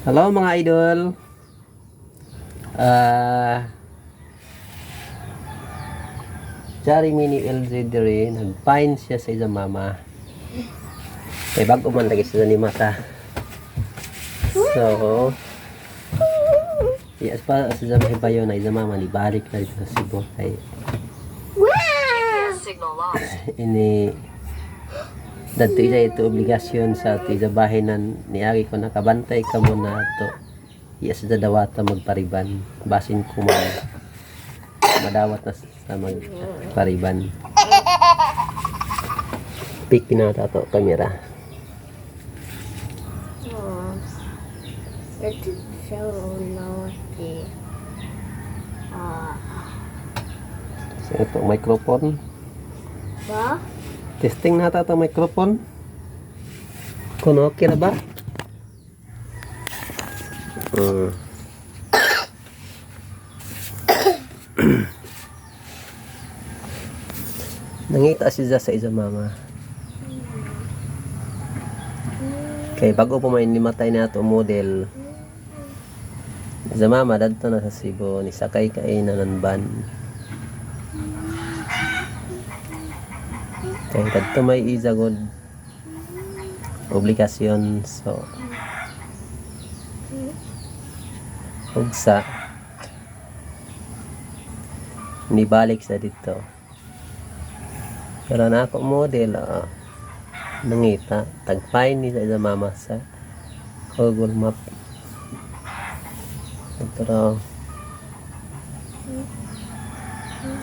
Hello mga idol. Jari mini LZ diri nagpain siya sa isang mama. Kay bago man lagi sa ni mata. So yes pa sa isang hibayo na isang mama ni balik na dito sa Cebu kay ini dito ito obligasyon sa ito bahinan ni Ari ko nakabantay ka muna to iya sa dawata magpariban basin ko madawat na sa magpariban pick pinata to kamera It's so naughty. so ito microphone Ba? testing nata ito microphone kung okay na ba nangita siya sa isang mama kay bago pa may nimatay na ito model sa mama dadto na sa Cebu ni sakay kay nananban kay dadto may isagod obligasyon so ugsa nibalik sa dito pero na ako model nangita tagpain ni sa mama sa Google Map pero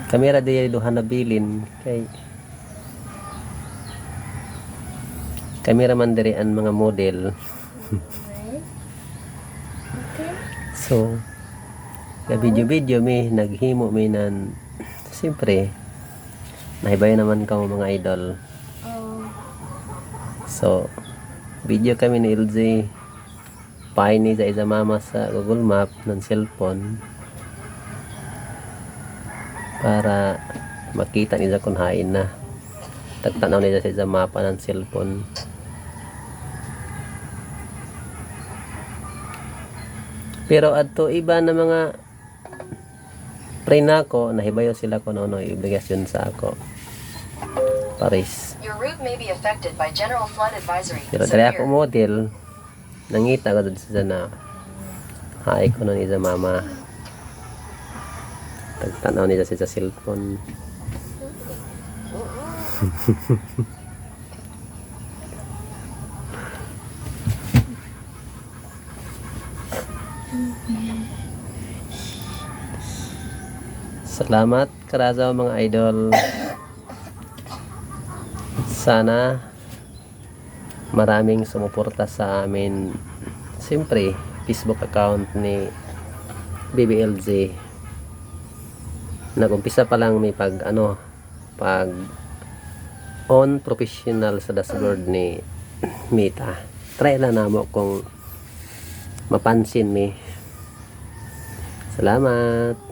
kamera di duha na bilin kay kamera man diri ang mga model so sa video mi naghimo mi nan siyempre nahibayo naman ka mga idol so video kami ni LJ pain ni sa mama sa Google Map ng cellphone para makita niya kung hain na tagtanaw niya sa mapa ng cellphone pero adto iba na mga pre na ako nahibayo sila kung ano obligasyon sa ako Paris. Your route may be affected by general flood advisory. Pero dali ako model nangita ko sa na haay ko nun isa mama tagtanaw niya sa cellphone salamat karazaw mga idol sana maraming sumuporta sa amin siyempre Facebook account ni BBLZ nagumpisa pa lang may pag on professional sa dashboard ni Mita try lang namo kung mapansin ni salamat.